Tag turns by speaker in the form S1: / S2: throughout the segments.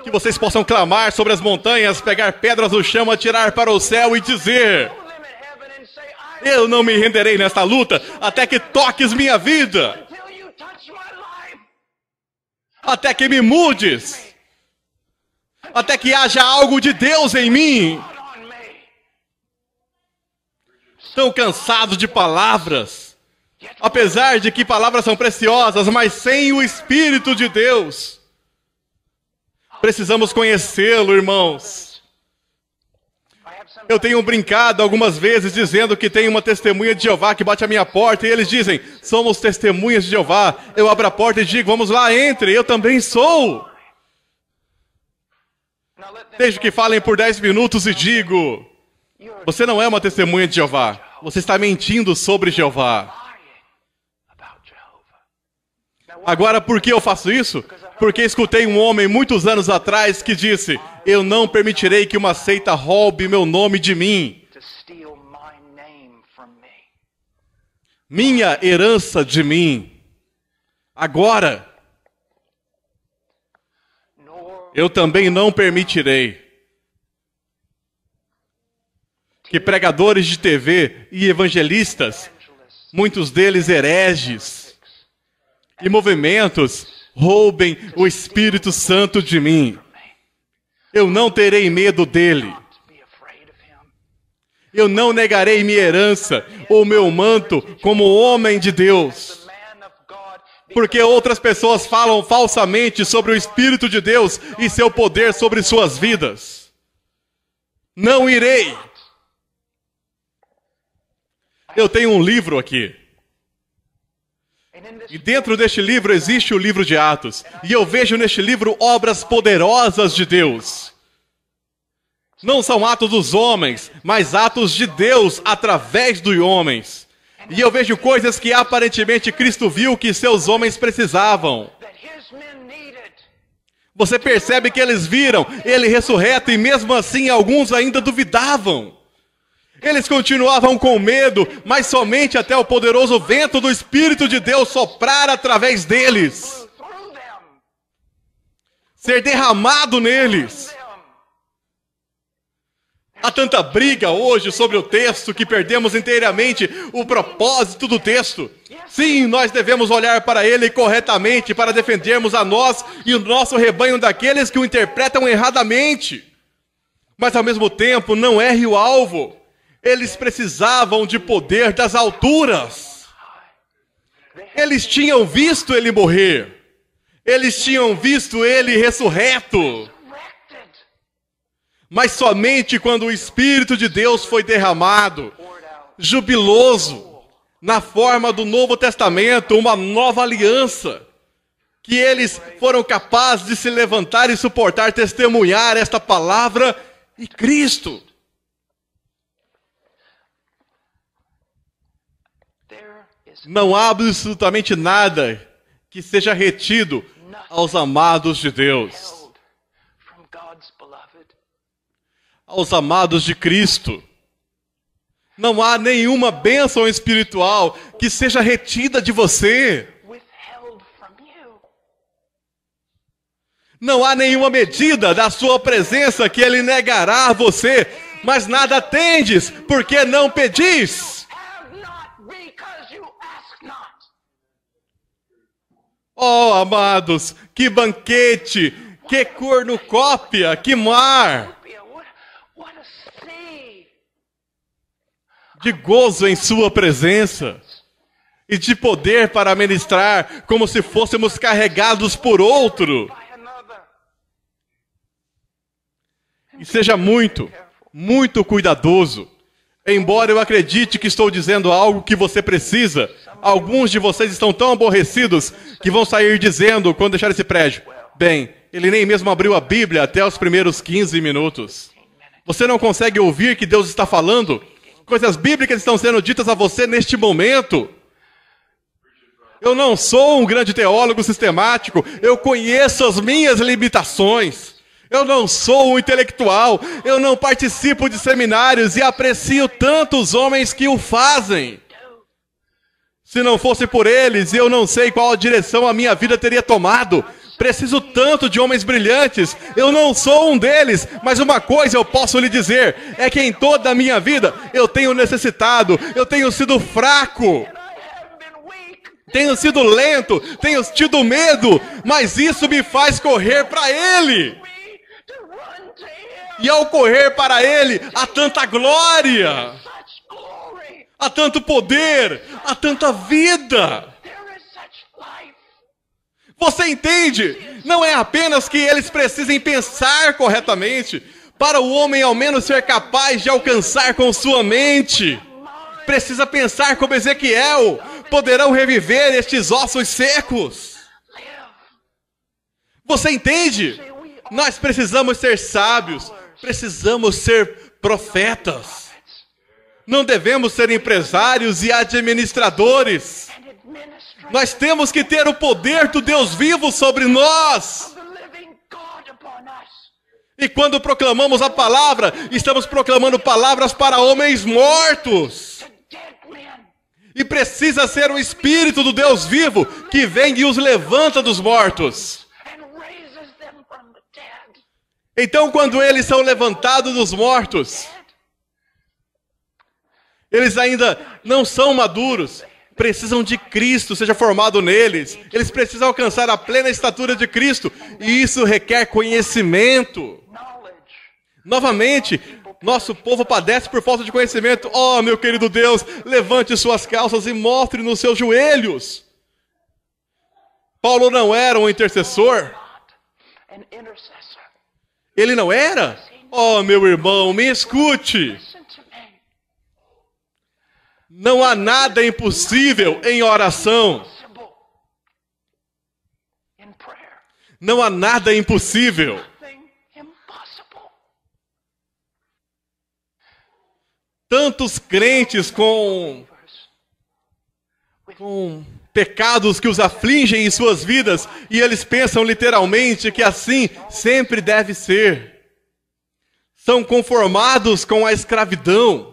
S1: Que vocês possam clamar sobre as montanhas, pegar pedras no chão, atirar para o céu e dizer: eu não me renderei nesta luta até que toques minha vida. Até que me mudes. Até que haja algo de Deus em mim. Tão cansado de palavras. Apesar de que palavras são preciosas, mas sem o Espírito de Deus. Precisamos conhecê-lo, irmãos. Eu tenho brincado algumas vezes dizendo que tem uma testemunha de Jeová que bate à minha porta e eles dizem: somos testemunhas de Jeová. Eu abro a porta e digo: vamos lá, entre, eu também sou. Deixo que falem por 10 minutos e digo: você não é uma testemunha de Jeová. Você está mentindo sobre Jeová. Agora, por que eu faço isso? Porque escutei um homem muitos anos atrás que disse: eu não permitirei que uma seita roube meu nome de mim. Minha herança de mim. Agora, eu também não permitirei que pregadores de TV e evangelistas, muitos deles hereges, e movimentos roubem o Espírito Santo de mim. Eu não terei medo dele. Eu não negarei minha herança ou meu manto como homem de Deus. Porque outras pessoas falam falsamente sobre o Espírito de Deus e seu poder sobre suas vidas. Não irei. Eu tenho um livro aqui. E dentro deste livro existe o livro de Atos. E eu vejo neste livro obras poderosas de Deus. Não são atos dos homens, mas atos de Deus através dos homens. E eu vejo coisas que aparentemente Cristo viu que seus homens precisavam. Você percebe que eles viram ele ressurreto e mesmo assim alguns ainda duvidavam. Eles continuavam com medo, mas somente até o poderoso vento do Espírito de Deus soprar através deles. Ser derramado neles. Há tanta briga hoje sobre o texto que perdemos inteiramente o propósito do texto. Sim, nós devemos olhar para ele corretamente para defendermos a nós e o nosso rebanho daqueles que o interpretam erradamente. Mas ao mesmo tempo não erre o alvo. Eles precisavam de poder das alturas. Eles tinham visto ele morrer. Eles tinham visto ele ressurreto. Mas somente quando o Espírito de Deus foi derramado, jubiloso, na forma do Novo Testamento, uma nova aliança, que eles foram capazes de se levantar e suportar, testemunhar esta palavra e Cristo. Não há absolutamente nada que seja retido aos amados de Deus. Aos amados de Cristo. Não há nenhuma bênção espiritual que seja retida de você. Não há nenhuma medida da sua presença que ele negará a você, mas nada tendes, porque não pedis. Oh, amados, que banquete, que cornucópia, que mar de gozo em sua presença e de poder para ministrar como se fôssemos carregados por outro. E seja muito, muito cuidadoso. Embora eu acredite que estou dizendo algo que você precisa, alguns de vocês estão tão aborrecidos que vão sair dizendo, quando deixar esse prédio: bem, ele nem mesmo abriu a Bíblia até os primeiros 15 minutos. Você não consegue ouvir que Deus está falando? Coisas bíblicas estão sendo ditas a você neste momento. Eu não sou um grande teólogo sistemático, eu conheço as minhas limitações. Eu não sou um intelectual, eu não participo de seminários e aprecio tanto os homens que o fazem. Se não fosse por eles, eu não sei qual a direção a minha vida teria tomado. Preciso tanto de homens brilhantes. Eu não sou um deles, mas uma coisa eu posso lhe dizer, é que em toda a minha vida eu tenho necessitado, eu tenho sido fraco, tenho sido lento, tenho tido medo, mas isso me faz correr para Ele. E ao correr para Ele, há tanta glória, há tanto poder, há tanta vida. Você entende? Não é apenas que eles precisem pensar corretamente, para o homem ao menos ser capaz de alcançar com sua mente. Precisa pensar como Ezequiel, poderão reviver estes ossos secos. Você entende? Nós precisamos ser sábios, precisamos ser profetas. Não devemos ser empresários e administradores. Nós temos que ter o poder do Deus vivo sobre nós. E quando proclamamos a palavra, estamos proclamando palavras para homens mortos. E precisa ser o Espírito do Deus vivo que vem e os levanta dos mortos. Então, quando eles são levantados dos mortos, eles ainda não são maduros. Precisam de Cristo, seja formado neles. Eles precisam alcançar a plena estatura de Cristo. E isso requer conhecimento. Novamente, nosso povo padece por falta de conhecimento. Oh, meu querido Deus, levante suas calças e mostre nos seus joelhos. Paulo não era um intercessor? Ele não era? Oh, meu irmão, me escute. Não há nada impossível em oração. Não há nada impossível. Tantos crentes com pecados que os afligem em suas vidas, e eles pensam literalmente que assim sempre deve ser. São conformados com a escravidão.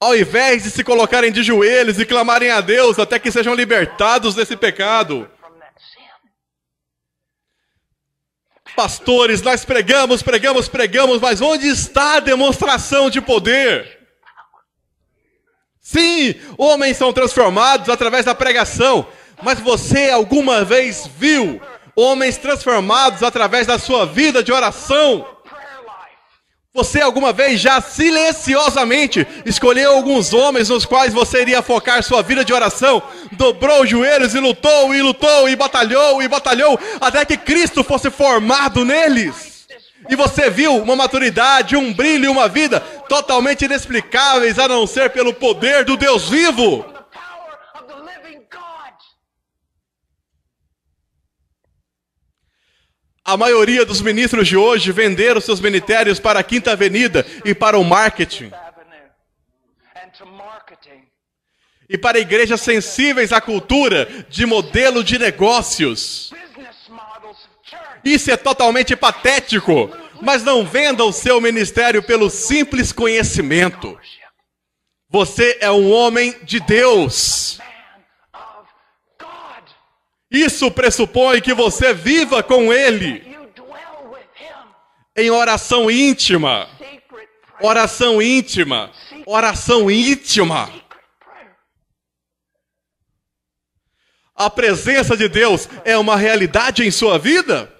S1: Ao invés de se colocarem de joelhos e clamarem a Deus até que sejam libertados desse pecado. Pastores, nós pregamos, mas onde está a demonstração de poder? Sim, homens são transformados através da pregação, mas você alguma vez viu homens transformados através da sua vida de oração? Você alguma vez já silenciosamente escolheu alguns homens nos quais você iria focar sua vida de oração? Dobrou os joelhos e lutou, e batalhou, até que Cristo fosse formado neles. E você viu uma maturidade, um brilho e uma vida totalmente inexplicáveis, a não ser pelo poder do Deus vivo. A maioria dos ministros de hoje venderam seus ministérios para a Quinta Avenida e para o marketing. E para igrejas sensíveis à cultura de modelo de negócios. Isso é totalmente patético, mas não venda o seu ministério pelo simples conhecimento. Você é um homem de Deus. Isso pressupõe que você viva com Ele em oração íntima. Oração íntima. Oração íntima. A presença de Deus é uma realidade em sua vida?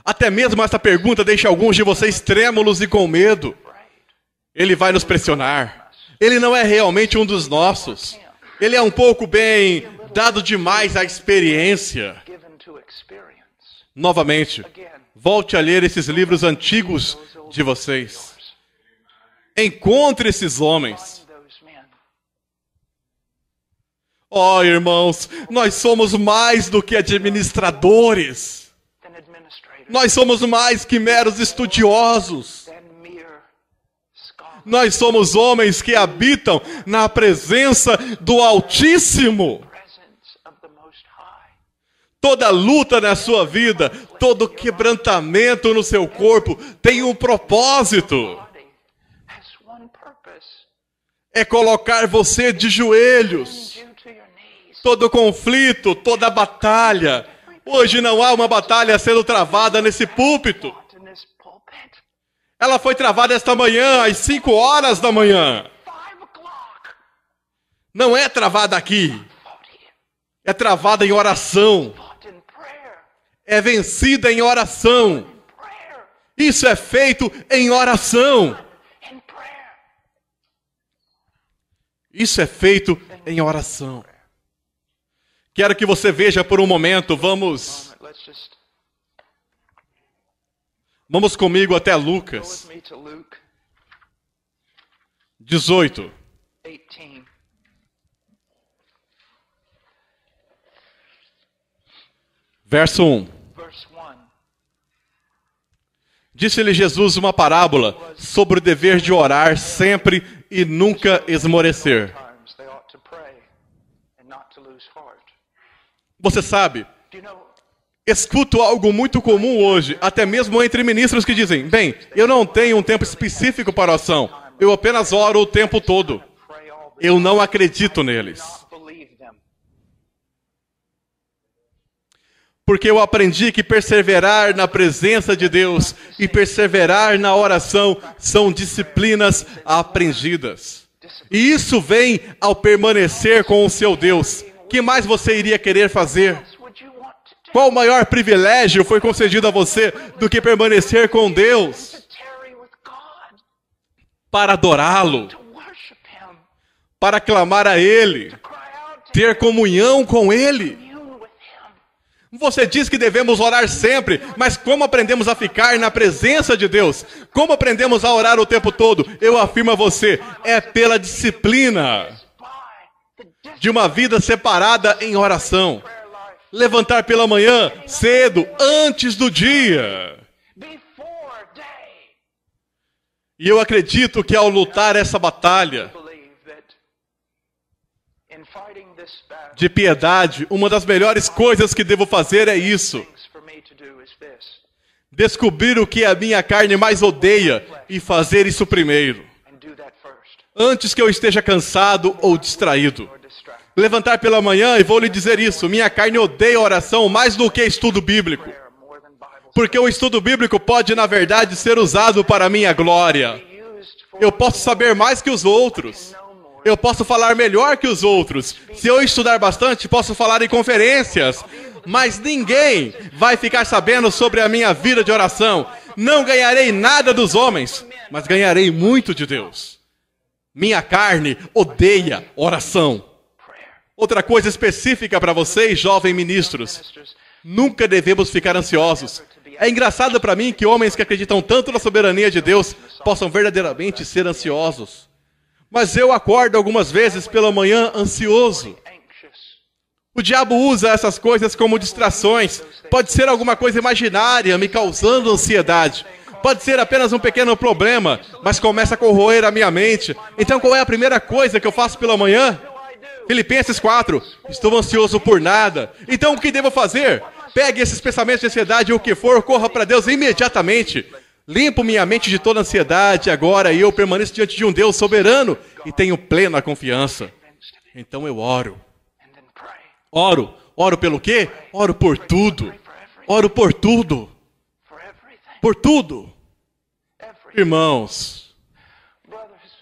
S1: Até mesmo essa pergunta deixa alguns de vocês trêmulos e com medo. Ele vai nos pressionar. Ele não é realmente um dos nossos. Ele é um pouco bem dado demais à experiência. Novamente, volte a ler esses livros antigos de vocês. Encontre esses homens. Oh, irmãos, nós somos mais do que administradores. Nós somos mais que meros estudiosos. Nós somos homens que habitam na presença do Altíssimo. Toda luta na sua vida, todo quebrantamento no seu corpo tem um propósito. é colocar você de joelhos.
S2: you to your knees.
S1: Todo conflito, toda batalha. Hoje não há uma batalha sendo travada nesse púlpito.
S2: Fought in this pulpit.
S1: Ela foi travada esta manhã, às 5 horas da manhã.
S2: 5 o'clock.
S1: Não é travada aqui.
S2: Fought here.
S1: É travada em oração.
S2: Fought in prayer.
S1: É vencida em oração.
S2: Prayer.
S1: Isso é feito em oração.
S2: In prayer.
S1: Isso é feito em oração. Quero que você veja por um momento, vamos
S2: Let's just
S1: comigo até
S2: go
S1: Lucas
S2: with me to Luke
S1: 18.
S2: 18.
S1: Verso 1.
S2: Verse 1.
S1: Disse-lhe Jesus uma parábola sobre o dever de orar sempre e nunca esmorecer.
S2: Times they ought to pray and not to lose heart.
S1: Você sabe,
S2: Do you know,
S1: escuto algo muito comum hoje, até mesmo entre ministros que dizem: bem, eu não tenho um tempo específico para oração, eu apenas oro o tempo todo.
S2: pray all the
S1: Eu não acredito neles.
S2: not believe them.
S1: Porque eu aprendi que perseverar na presença de Deus e perseverar na oração são disciplinas aprendidas. E isso vem ao permanecer com o seu Deus. Que mais você iria querer fazer?
S2: Would you want to do
S1: Qual maior privilégio foi concedido a você do que permanecer com Deus?
S2: to tarry with God,
S1: Para adorá-lo,
S2: to worship Him,
S1: para clamar a Ele,
S2: cry out to
S1: ter comunhão com Ele.
S2: commune with Him?
S1: Você diz que devemos orar sempre, mas como aprendemos a ficar na presença de Deus? Como aprendemos a orar o tempo todo? Eu afirmo a você, é pela disciplina
S2: By the
S1: de uma vida separada em oração.
S2: prayer life
S1: Levantar pela manhã, cedo, antes do dia.
S2: before day.
S1: E eu acredito que ao lutar essa batalha
S2: Believe that in fighting this battle,
S1: de piedade, uma das melhores coisas que devo fazer é isso.
S2: things for me to do is this,
S1: Descobrir o que a minha carne mais odeia e fazer isso primeiro.
S2: and do that first,
S1: Antes que eu esteja cansado ou distraído.
S2: or distract.
S1: Levantar pela manhã e vou lhe dizer isso. Minha carne odeia oração mais do que estudo bíblico.
S2: Prayer more than Bible
S1: Porque o estudo bíblico pode, na verdade, ser usado para a minha glória.
S2: study used for
S1: Eu posso saber mais que os outros. Eu posso falar melhor que os outros. Se eu estudar bastante, posso falar em conferências. Mas ninguém vai ficar sabendo sobre a minha vida de oração. Não ganharei nada dos homens, mas ganharei muito de Deus. Minha carne odeia oração.
S2: prayer.
S1: Outra coisa específica para vocês, jovens ministros.
S2: Ministers,
S1: Nunca devemos ficar ansiosos. É engraçado para mim que homens que acreditam tanto na soberania de Deus possam verdadeiramente ser ansiosos. Mas eu acordo algumas vezes pela manhã ansioso.
S2: anxious.
S1: O diabo usa essas coisas como distrações. Pode ser alguma coisa imaginária me causando ansiedade. Pode ser apenas um pequeno problema, mas começa a corroer a minha mente. Então qual é a primeira coisa que eu faço pela manhã? Filipenses 4. Estou ansioso por nada. Então o que devo fazer? Pegue esses pensamentos de ansiedade ou o que for, corra para Deus imediatamente. Limpo minha mente de toda ansiedade agora e eu permaneço diante de um Deus soberano e tenho plena confiança. Então eu oro.
S2: And then pray.
S1: Oro. Oro pelo quê? Oro por tudo. Oro por tudo.
S2: For everything.
S1: Por tudo.
S2: Everything.
S1: Irmãos,
S2: Brothers,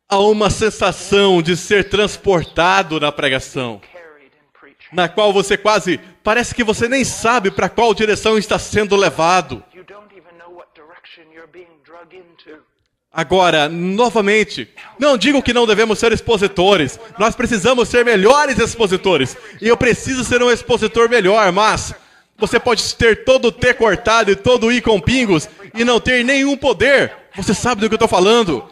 S1: há uma sensação de ser transportado na pregação,
S2: carried in preaching.
S1: na qual você quase, parece que você nem sabe para qual direção está sendo levado.
S2: You don't even know what direction you're being drug into.
S1: Agora, novamente, não digo que não devemos ser expositores. Nós precisamos ser melhores expositores. E eu preciso ser um expositor melhor, mas você pode ter todo o T cortado e todo o I com pingos e não ter nenhum poder. Você sabe do que eu estou falando.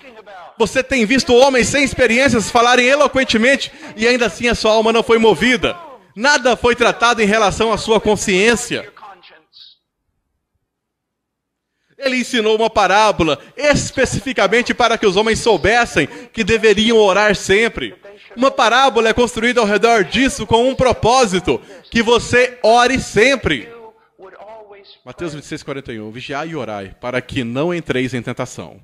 S1: Você tem visto homens sem experiências falarem eloquentemente e ainda assim a sua alma não foi movida. Nada foi tratado em relação à sua consciência.
S2: Your conscience.
S1: Ele ensinou uma parábola especificamente para que os homens soubessem que deveriam orar sempre. Uma parábola é construída ao redor disso com um propósito, que você ore sempre.
S2: You would always
S1: Mateus 26:41. Vigiai e orai, para que não entreis em tentação.